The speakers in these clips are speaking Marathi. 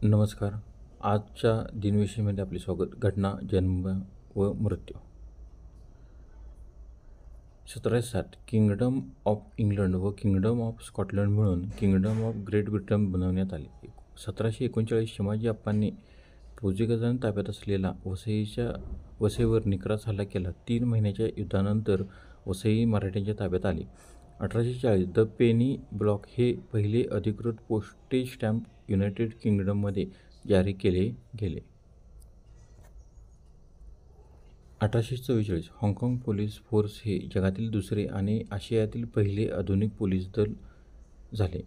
नमस्कार. आजच्या दिनविषयीमध्ये आपले स्वागत. घटना, जन्म व मृत्यू. 1760 किंगडम ऑफ इंग्लंड व किंगडम ऑफ स्कॉटलंड मिळून किंगडम ऑफ ग्रेट ब्रिटन बनवण्यात आले. 1739 शिवाजी अप्पांनी पोर्तुगीजांच्या ताब्यात असलेला वसईवर निकराच हल्ला केला. 3 महिन्याच्या युद्धानंतर वसई मराठ्यांच्या ताब्यात आली. 1840 द पेनी ब्लॉक हे पहिले अधिकृत पोस्टेज स्टॅम्प युनायटेड किंगडममध्ये जारी केले गेले. 1844 हाँगकाँग पोलीस फोर्स हे जगातील दुसरे आणि आशियातील पहिले आधुनिक पोलीस दल झाले.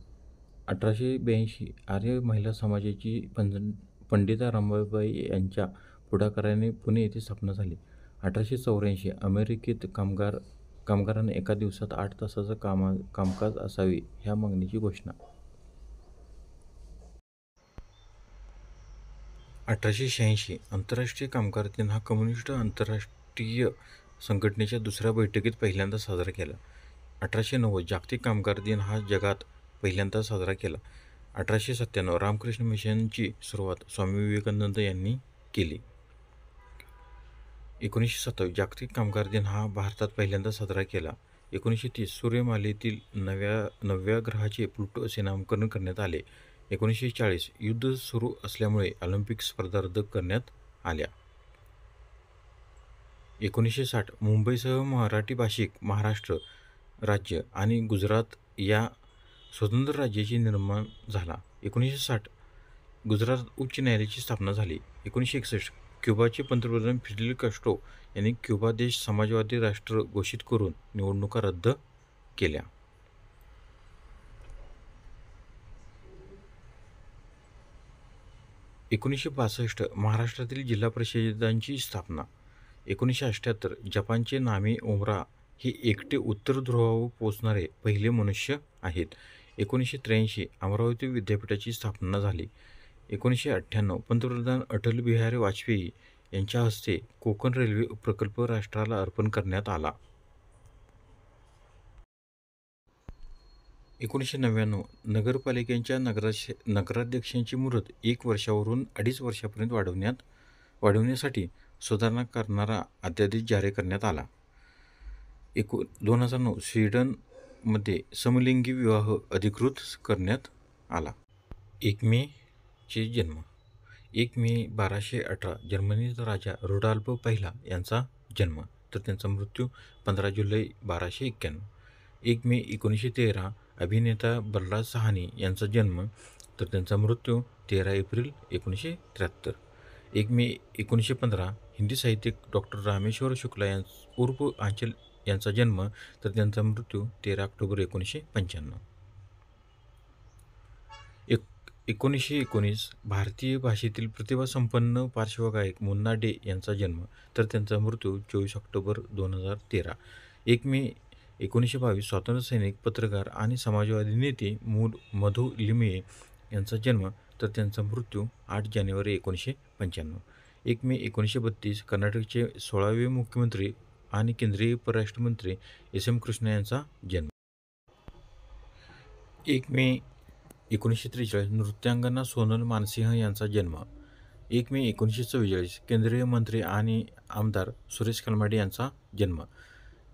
1882 आर्य महिला समाजाची पंडिता रमाबाई यांच्या पुढाकाराने पुणे येथे स्थापना झाली. 1884 अमेरिकेत कामगारांना एका दिवसात 8 तासाचं कामकाज असावे ह्या मागणीची घोषणा. 1886 आंतरराष्ट्रीय कामगार दिन हा कम्युनिस्ट आंतरराष्ट्रीय संघटनेच्या दुसऱ्या बैठकीत पहिल्यांदा साजरा केला. 1890 जागतिक कामगार दिन हा जगात पहिल्यांदा साजरा केला. 1897 रामकृष्ण मिशनची सुरुवात स्वामी विवेकानंद यांनी केली. 1927 जागतिक कामगार दिन हा भारतात पहिल्यांदा साजरा केला. 1930 सूर्यमालेतील 9व्या ग्रहाचे प्लुटो असे नामकरण करण्यात आले. 1940 युद्ध सुरू असल्यामुळे ऑलिम्पिक स्पर्धा रद्द करण्यात आल्या. 1960 मुंबईसह मराठी भाषिक महाराष्ट्र राज्य आणि गुजरात या स्वतंत्र राज्याची निर्माण झाला. 1960 गुजरात उच्च न्यायालयाची स्थापना झाली. 1961 क्युबाचे पंतप्रधान फिडेल कास्ट्रो यांनी क्युबा देश समाजवादी राष्ट्र घोषित करून निवडणुका रद्द केल्या. 1962 महाराष्ट्रातील जिल्हा परिषदांची स्थापना. 1978 जपानचे नामी ओमरा हे एकटे उत्तर ध्रुवावर पोहोचणारे पहिले मनुष्य आहेत. 1983 अमरावती विद्यापीठाची स्थापना झाली. 1998 पंतप्रधान अटल बिहारी वाजपेयी यांच्या हस्ते कोकण रेल्वे प्रकल्प राष्ट्राला अर्पण करण्यात आला. 1999 नगरपालिकेच्या नगराध्यक्षांची मुदत 1 वर्षावरून 2.5 वर्षापर्यंत वाढवण्यासाठी सुधारणा करणारा अध्यादेश जारी करण्यात आला. 2009 स्वीडनमध्ये समलिंगी विवाह अधिकृत करण्यात आला. 1 मे चे जन्म. 1 मे 1218 जर्मनीचा राजा रुडॉल्फ पहिला यांचा जन्म, तर त्यांचा मृत्यू 15 जुलै 1291. 1 मे 1913 अभिनेता बलराज सहानी यांचा जन्म, तर त्यांचा मृत्यू 13 एप्रिल 1973. 1 मे 1915 हिंदी साहित्यिक डॉक्टर रामेश्वर शुक्ला उर्फ आंचल यांचा जन्म, तर त्यांचा मृत्यू 13 ऑक्टोबर 1995. 1919 भारतीय भाषेतील प्रतिभासंपन्न पार्श्वगायक मुन्ना डे यांचा जन्म, तर त्यांचा मृत्यू 24 ऑक्टोबर 2013. 1 मे 1922 स्वातंत्र्यसैनिक, पत्रकार आणि समाजवादी नेते मधु लिमये यांचा जन्म, तर त्यांचा मृत्यू 8 जानेवारी 1995. 1 मे 1932 कर्नाटकचे 16वे मुख्यमंत्री आणि केंद्रीय परराष्ट्रमंत्री एस. एम. कृष्णा यांचा जन्म. 1 मे 1943 नृत्यांगना सोनल मानसिंह यांचा जन्म. 1 मे 1944 केंद्रीय मंत्री आणि आमदार सुरेश खलमाडे यांचा जन्म.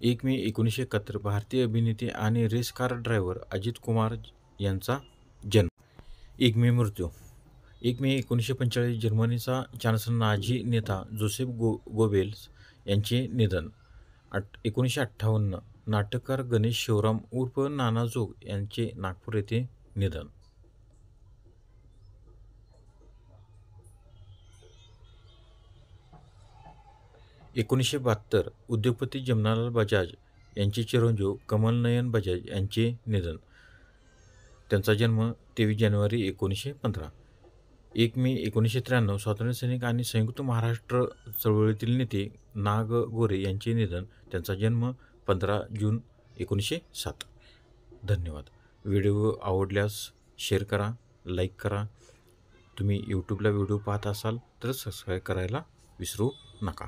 1 मे 1971 भारतीय अभिनेते आणि race car driver Ajith Kumar यांचा जन्म. 1 मे मृत्यू. 1 मे 1945 जर्मनीचा चान्सलर नाझी नेता जोसेफ गोबेल्स यांचे निधन. 1958 नाटककार गणेश शिवराम उर्फ नाना जोग यांचे नागपूर येथे निधन. 1972 उद्योगपती जमनालाल बजाज यांचे चिरंजीव कमलनयन बजाज यांचे निधन, त्यांचा जन्म 23 जानेवारी 1915. 1 मे 1993 स्वातंत्र्यसैनिक आणि संयुक्त महाराष्ट्र चळवळीतील नेते ना. ग. गोरे यांचे निधन, त्यांचा जन्म 15 जून 1907. धन्यवाद. व्हिडिओ आवडल्यास शेअर करा, लाईक करा. तुम्ही यूट्यूबला व्हिडिओ पाहत असाल तर सबस्क्राईब करायला विसरू नका.